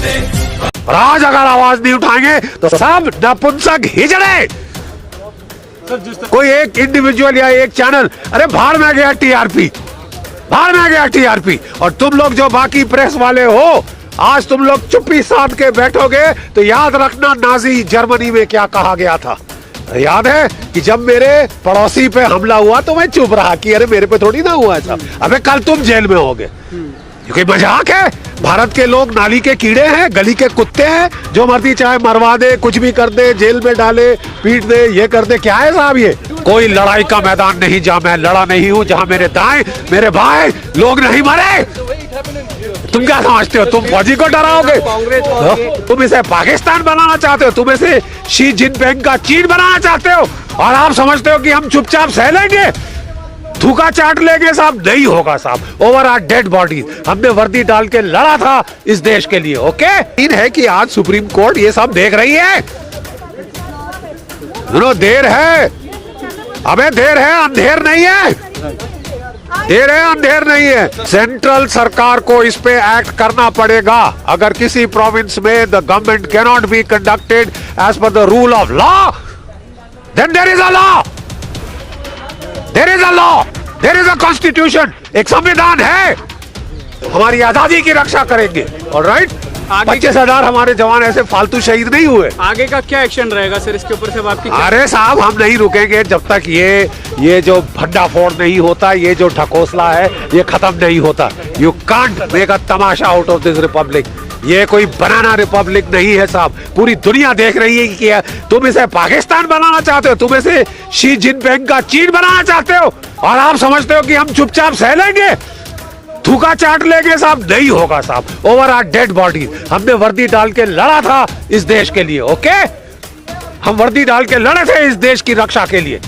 और आज अगर आवाज नहीं उठाएंगे तो सब नपुंसक हिजड़े। कोई एक इंडिविजुअल या एक चैनल, अरे भाड़ में गया टीआरपी, भाड़ में गया टीआरपी। और तुम लोग जो बाकी प्रेस वाले हो, आज तुम लोग चुप्पी साध के बैठोगे तो याद रखना नाजी जर्मनी में क्या कहा गया था। याद है कि जब मेरे पड़ोसी पे हमला हुआ तो मैं चुप रहा कि अरे मेरे पे थोड़ी ना हुआ ऐसा। अबे कल तुम जेल में होगे, क्योंकि मजाक है। भारत के लोग नाली के कीड़े हैं, गली के कुत्ते हैं, जो मर्जी चाहे मरवा दे, कुछ भी कर दे, जेल में डाले, पीट दे, ये कर दे। क्या है साहब ये? कोई लड़ाई का मैदान नहीं जहाँ मैं लड़ा नहीं हूँ, जहाँ मेरे दाएं मेरे भाई लोग नहीं मरे। तुम क्या समझते हो? तुम फौजी को डराओगे? तुम इसे पाकिस्तान बनाना चाहते हो? तुम इसे शी जिनपिंग का चीन बनाना चाहते हो? और आप समझते हो कि हम चुपचाप सह लेंगे, थूका चाट लेंगे? साहब नहीं होगा साहब। Over our dead body. हमने वर्दी डाल के लड़ा था इस देश के लिए। ओके, इन है कि आज सुप्रीम कोर्ट ये सब देख रही है। देर है, अबे देर है, अंधेर नहीं है। देर है, अंधेर नहीं है। सेंट्रल सरकार को इस पे एक्ट करना पड़ेगा। अगर किसी प्रोविंस में the government can not be conducted as per the rule of law, then there is a law, there is a law, there is a constitution. एक संविधान है, हमारी आजादी की रक्षा करेंगे। ऑलराइट, 25,000 हमारे जवान ऐसे फालतू शहीद नहीं हुए। आगे का क्या एक्शन रहेगा सर इसके ऊपर से आपकी? अरे साहब, हम नहीं रुकेंगे जब तक ये जो भंडाफोड़ नहीं होता, ये जो ढकोसला है, ये खत्म नहीं होता। You can't make a Tamasha out of this Republic. ये कोई बनाना रिपब्लिक नहीं है साहब। पूरी दुनिया देख रही है कि तुम इसे पाकिस्तान बनाना चाहते हो, तुम इसे शी जिनपिंग का चीन बनाना चाहते हो, और आप समझते हो कि हम चुपचाप सह लेंगे, थूका चाट लेंगे? साहब नहीं होगा साहब। Over our dead body. हमने वर्दी डाल के लड़ा था इस देश के लिए। ओके, हम वर्दी डाल के लड़े थे इस देश की रक्षा के लिए।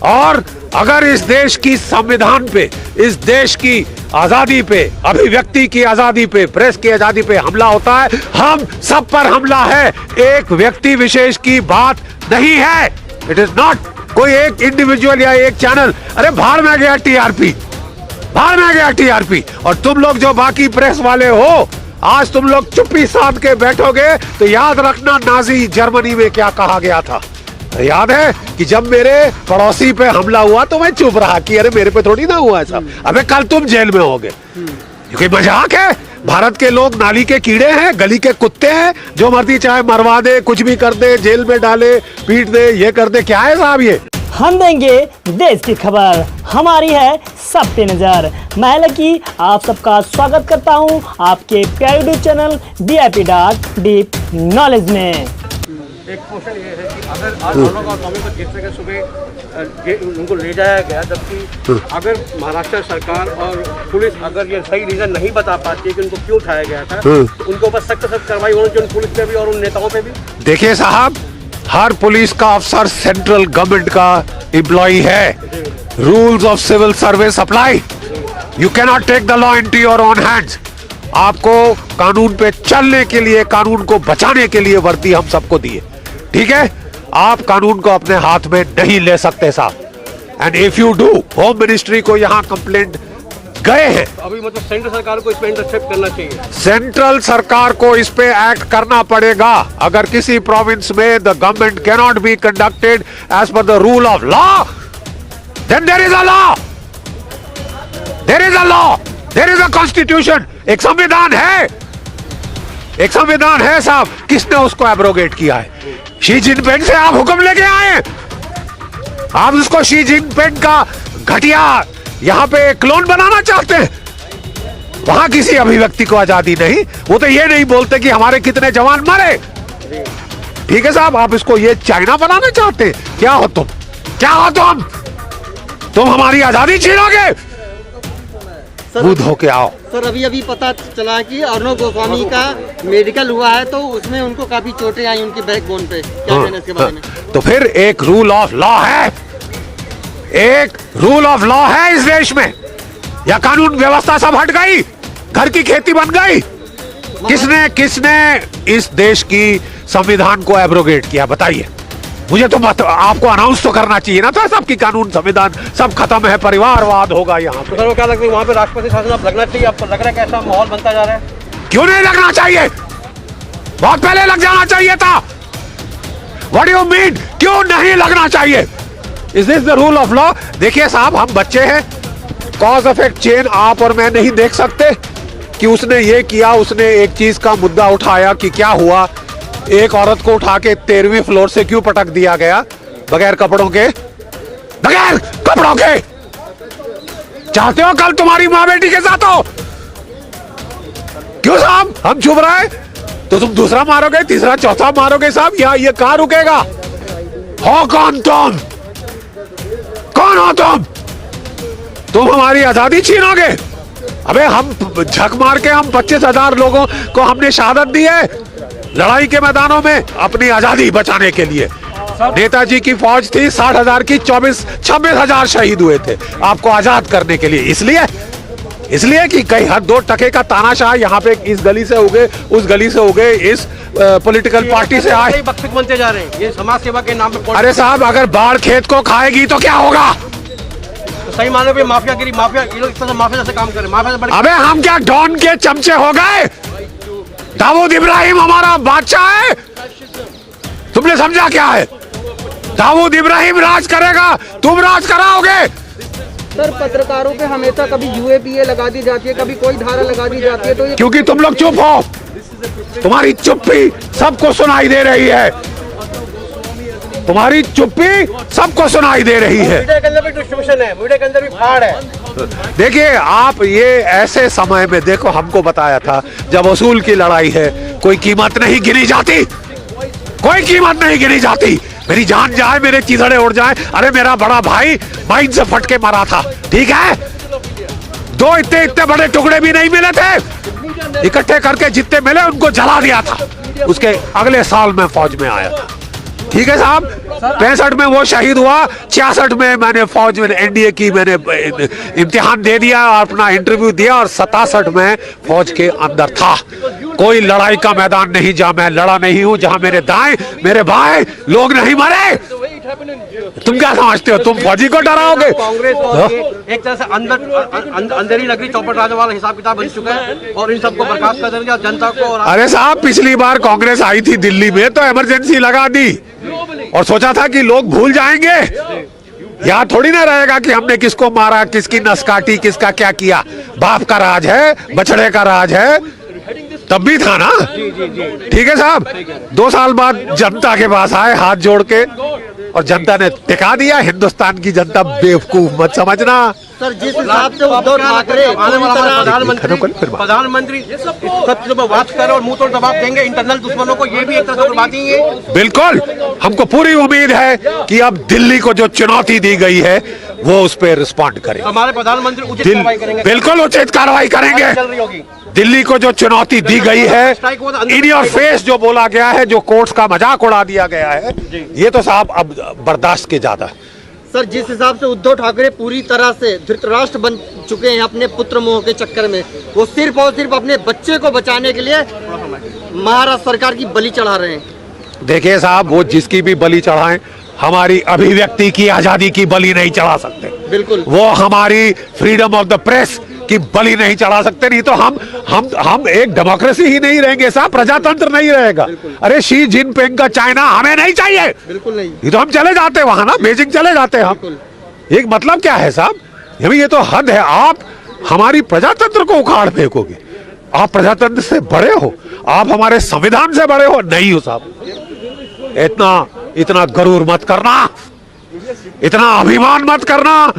और अगर इस देश की संविधान पे, इस देश की आजादी पे, अभिव्यक्ति की आजादी पे, प्रेस की आजादी पे हमला होता है, हम सब पर हमला है। एक व्यक्ति विशेष की बात नहीं है। इट इज नॉट कोई एक इंडिविजुअल या एक चैनल। अरे भाड़ में गया टीआरपी, भाड़ में गया टीआरपी। और तुम लोग जो बाकी प्रेस वाले हो, आज तुम लोग चुप्पी साध के बैठोगे तो याद रखना नाजी जर्मनी में क्या कहा गया था। याद है कि जब मेरे पड़ोसी पे हमला हुआ तो मैं चुप रहा कि अरे मेरे पे थोड़ी ना हुआ ऐसा। अबे कल तुम जेल में होगे, क्योंकि मजाक है। भारत के लोग नाली के कीड़े हैं, गली के कुत्ते हैं, जो मर्जी चाहे मरवा दे, कुछ भी कर दे, जेल में डाले, पीट दे, ये कर दे। क्या है साहब ये? हम देंगे देश की खबर, हमारी है सब पे नजर। मैं लकी आप सबका स्वागत करता हूं आपके प्यारे YouTube channel VIP deep knowledge में। एक क्वेश्चन ये है कि अगर आज अर्नब गोस्वामी को जिस जगह सुबह उनको ले जाया गया, जबकि अगर महाराष्ट्र सरकार और पुलिस अगर ये सही रीजन नहीं बता पाती कि उनको क्यों उठाया गया था, तो उनको बस सख्त कार्रवाई होनी चाहिए पुलिस पे भी और उन नेताओं पे भी। देखिए साहब, हर पुलिस का अफसर सेंट्रल गवर्नमेंट का एम्प्लॉई है। Rules of civil service apply. You can not take the law into your own hands. आपको कानून पे चलने के लिए, कानून को बचाने के लिए वर्दी हम सबको दी है, ठीक है? आप कानून को अपने हाथ में नहीं ले सकते साहब। And if you do, home ministry को यहाँ कंप्लेंट गए हैं। अभी मतलब सेंट्रल सरकार को इसमें इंटरसेप्ट करना चाहिए। सेंट्रल सरकार को इस पे एक्ट करना पड़ेगा। अगर किसी प्रोविंस में the government can not be conducted as per the rule of law, then there is a law, there is a law, there is a constitution. एक संविधान है, एक संविधान है साहब। किसने उसको एब्रोगेट किया है? शी जिनपिंग से आप हुक्म लेके आए। आप उसको शी जिनपिंग का घटिया यहाँ पे क्लोन बनाना चाहते हैं। वहां किसी अभिव्यक्ति को आजादी नहीं। वो तो ये नहीं बोलते कि हमारे कितने जवान मरे। ठीक है साहब, आप इसको ये चाइना बनाना चाहते हैं। क्या हो तुम? क्या हो तुम? तुम हमारी आजादी छीनोगे? बुध होके आओ। सर अभी पता चला कि अर्नब गोस्वामी का मेडिकल हुआ है, तो उसमें उनको काफी चोटें आई उनके बैकबोन पे। क्या कहना इसके बारे में? तो फिर एक रूल ऑफ लॉ है, एक रूल ऑफ लॉ है इस देश में, या कानून व्यवस्था सब हट गई, घर की खेती बन गई? किसने इस देश की संविधान को एब्रोगेट किया? बताइए मुझे। तो आपको अनाउंस तो करना चाहिए ना, तो सबकी कानून संविधान सब खत्म है, परिवारवाद होगा यहाँ पे। तो क्या लगता है वहाँ पे राष्ट्रपति शासन अब लगना चाहिए? आपको लग रहा है कैसा माहौल बनता जा रहा है? क्यों नहीं लगना चाहिए? बहुत पहले लग जाना चाहिए था। व्हाट यू मीन, क्यों नहीं लगना चाहिए? Is this the rule of law? देखिए साहब, हम बच्चे हैं, कॉज इफेक्ट चेन आप और मैं नहीं देख सकते कि उसने ये किया, उसने एक चीज का मुद्दा उठाया कि क्या हुआ, एक औरत को उठा के 13वीं फ्लोर से क्यों पटक दिया गया बगैर कपड़ों के? बगैर कपड़ों के। चाहते हो कल तुम्हारी माँ बेटी के साथ हो? क्यों साहब हम चुप रहे? तो तुम दूसरा मारोगे, तीसरा, चौथा मारोगे साहब, या ये कहां रुकेगा? हो कौन तुम? कौन हो तुम? तुम हमारी आजादी छीनोगे? अबे हम झक मार के हम 25,000 लोगों को हमने शहादत दी है लड़ाई के मैदानों में अपनी आजादी बचाने के लिए। नेताजी की फौज थी 60,000 की, 26,000 शहीद हुए थे आपको आजाद करने के लिए। इसलिए कि कई हर 2 टके का तानाशाह यहाँ पे इस गली से हो गए, उस गली से हो गए, इस पॉलिटिकल पार्टी से आए, बख्शिश बनते जा रहे हैं ये समाज सेवा के नाम पे। अरे साहब, अगर बाढ़ खेत को खाएगी तो क्या होगा? तो सही मानो पे माफियागिरी, माफिया, ये लोग इस तरह माफिया जैसे काम करें, माफिया से बड़े। अबे हम क्या डॉन के चमचे हो गए? दाऊद इब्राहिम हमारा बादशाह है, तुमने समझा क्या है? दाऊद इब्राहिम राज करेगा, तुम राज कराओगे? सर, पत्रकारों पे हमेशा कभी यूएपीए लगा दी जाती है, कभी कोई धारा लगा दी जाती है, तो ये क्योंकि तुम लोग चुप हो, तुम्हारी चुप्पी सबको सुनाई दे रही है, तुम्हारी चुप्पी सबको सुनाई दे रही है। मीडिया के अंदर भी डिस्ट्रीब्यूशन है, मीडिया के अंदर भी फाड़ है। देखिए आप, ये ऐसे समय में देखो, हमको बताया था जब वसूल की लड़ाई है, कोई कीमत नहीं गिनी जाती, कोई कीमत नहीं गिनी जाती। मेरी जान जाए, मेरे चीथड़े उड़ जाए, अरे मेरा बड़ा भाई माइन से फट के मरा था, ठीक है, 2 इतने बड़े टुकड़े भी नहीं मिले थे, इकट्ठे करके जितने मिले उनको जला दिया था। उसके अगले साल में फौज में आया था, ठीक है साहब। 65 में वो शहीद हुआ, 66 में मैंने फौज में एनडीए की मैंने इम्तिहान दे दिया और अपना इंटरव्यू दिया, और 67 में फौज के अंदर था। कोई लड़ाई का मैदान नहीं जहां मैं लड़ा नहीं हूं, जहां मेरे दाएं मेरे बाएं लोग नहीं मरे। तुम क्या समझते हो, तुम फौजी को डराओगे? कांग्रेस और एक तरह से अंदर ही नगरी चौपट राज वाला हिसाब किताब बन चुका है, और इन सबको बर्खास्त कर देंगे जनता को। और अरे साहब, पिछली बार कांग्रेस आई थी दिल्ली में तो इमरजेंसी लगा दी और सोचा था कि लोग भूल जाएंगे। यहाँ थोड़ी ना रहेगा कि हमने किसको मारा, किसकी नस काटी, किसका क्या किया। बाप का राज है, बछड़े का राज है, तब भी था ना। ठीक है साहब, 2 साल बाद जनता के पास आए हाथ जोड़ के, और जनता ने टिका दिया। हिंदुस्तान की जनता बेवकूफ मत समझना। सर, जिस हिसाब से उद्धव ठाकरे प्रधानमंत्री सत्य पर बात कर और मुंह तोड़ जवाब देंगे इंटरनल दुश्मनों को, ये भी एक तरह से बात ही है। बिल्कुल, हमको पूरी उम्मीद है कि अब दिल्ली को जो चुनौती दी गई है वो उस पर रिस्पॉन्ड करे। हमारे प्रधानमंत्री उचित कार्रवाई करेंगे, बिल्कुल उचित कार्रवाई करेंगे। चल रही होगी। दिल्ली को जो चुनौती दी गई है, इन योर फेस जो बोला गया है, जो कोर्ट्स का मजाक उड़ा दिया गया है, ये तो साहब अब बर्दाश्त के ज्यादा है। सर, जिस हिसाब से उद्धव ठाकरे पूरी तरह से धृतराष्ट्र बन चुके हैं अपने पुत्र मोह के चक्कर में, वो सिर्फ और सिर्फ अपने बच्चे को बचाने के लिए महाराष्ट्र सरकार की बलि चढ़ा रहे हैं। देखिए साहब, वो जिसकी भी बलि चढ़ाएं, हमारी अभिव्यक्ति की आजादी की बलि नहीं चढ़ा सकते। बिल्कुल, वो हमारी फ्रीडम ऑफ द प्रेस की बलि नहीं चढ़ा सकते। नहीं तो हम एक डेमोक्रेसी ही नहीं रहेंगे साहब, प्रजातंत्र नहीं रहेगा। अरे शी जिनपिंग का चाइना हमें नहीं चाहिए, बिल्कुल नहीं। ये तो हम चले जाते वहां ना, बीजिंग चले जाते हम। एक मतलब क्या है साहब, ये तो हद है। आप हमारी प्रजातंत्र को उखाड़ फेंकोगे। आप प्रजातंत्र से बड़े हो, आप हमारे संविधान से बड़े हो नहीं हो साहब। इतना गरूर मत करना, इतना अभिमान मत करना।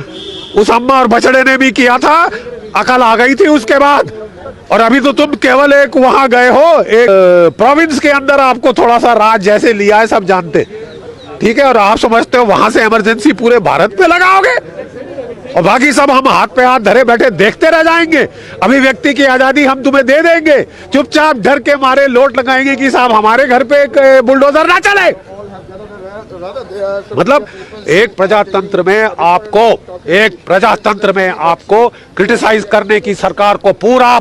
उस अम्मा और बछड़े ने भी किया था, अकल आ गई थी उसके बाद। और अभी तो तुम केवल एक वहां गए हो, एक प्रोविंस के अंदर आपको थोड़ा सा राज जैसे लिया है, सब जानते, ठीक है। और आप समझते हो वहां से इमरजेंसी पूरे भारत पे लगाओगे, और बाकी सब हम हाथ पे हाथ धरे बैठे देखते रह जाएंगे। अभिव्यक्ति की आजादी हम तुम्हें दे देंगे, चुपचाप डर के मारे लोट लगाएंगे कि साहब हमारे घर पे एक बुलडोजर ना चले। मतलब एक प्रजातंत्र में आपको क्रिटिसाइज करने की सरकार को पूरा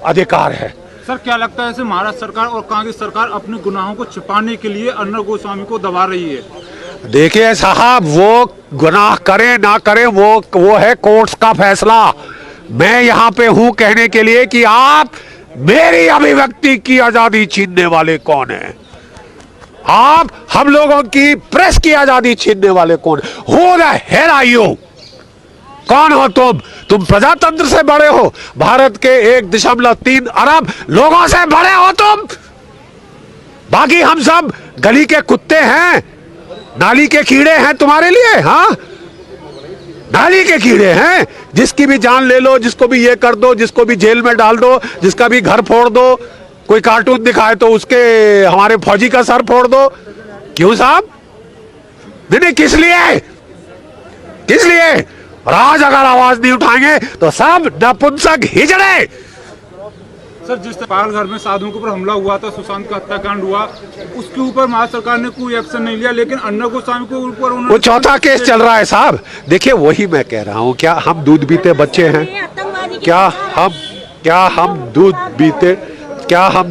अधिकार है। सर, क्या लगता है ऐसे महाराष्ट्र सरकार और कांग्रेस सरकार अपने गुनाहों को छिपाने के लिए अर्नब गोस्वामी को दबा रही है? देखिए साहब, वो गुनाह करे ना करे वो है कोर्ट्स का फैसला। मैं यहाँ पे हूँ कहने के लिए कि आप मेरी अभिव्यक्ति की आजादी छीनने वाले कौन है? आप हम लोगों की प्रेस की आजादी छीनने वाले कौन? Who the hell are you? कौन हो तुम? तुम प्रजातंत्र से बड़े हो, भारत के 1.3 अरब लोगों से बड़े हो तुम। बाकी हम सब गली के कुत्ते हैं, नाली के कीड़े हैं तुम्हारे लिए। हाँ, नाली के कीड़े हैं, जिसकी भी जान ले लो, जिसको भी ये कर दो, जिसको भी जेल में डाल दो, जिसका भी घर फोड़ दो, कोई कार्टून दिखाए तो उसके हमारे फौजी का सर फोड़ दो। क्यों साहब? नहीं, किस लिए? किस लिए? और आज अगर आवाज नहीं उठाएंगे तो सब नपुंसक हिजड़े। सर, जिस पाल घर में साधुओं के ऊपर हमला हुआ था, सुशांत का हत्याकांड हुआ, उसके ऊपर महाराष्ट्र सरकार ने कोई एक्शन नहीं लिया, लेकिन अर्नब गोस्वामी के ऊपर वो चौथा केस चल रहा है साहब। देखिए, वही मैं कह रहा हूं, क्या हम दूध पीते बच्चे हैं? क्या हम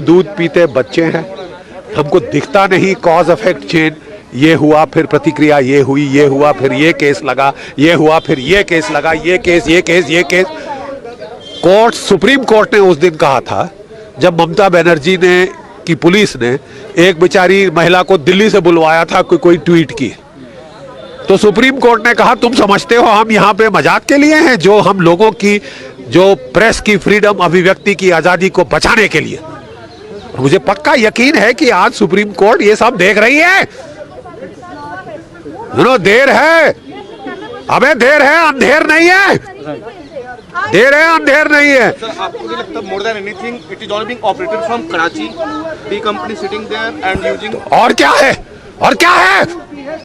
दूध पीते बच्चे हैं? हमको दिखता नहीं कॉज इफेक्ट चेन? ये हुआ फिर प्रतिक्रिया ये हुई, ये हुआ फिर ये केस लगा, ये हुआ फिर ये केस लगा, ये केस। कोर्ट, सुप्रीम कोर्ट ने उस दिन कहा था जब ममता बनर्जी ने की पुलिस ने एक बेचारी महिला को दिल्ली से बुलवाया था, कोई ट्वीट की, तो सुप्रीम कोर्ट ने कहा तुम समझते हो हम यहाँ पे मजाक के लिए हैं? जो हम लोगों की, जो प्रेस की फ्रीडम, अभिव्यक्ति की आजादी को बचाने के लिए। मुझे पक्का यकीन है कि आज सुप्रीम कोर्ट ये सब देख रही है। देर है, अबे देर है, अंधेर नहीं है। देर है, अंधेर नहीं है। Sir, आपको नहीं लगता more than anything it is all being operated from Karachi, the company sitting there and using और क्या है?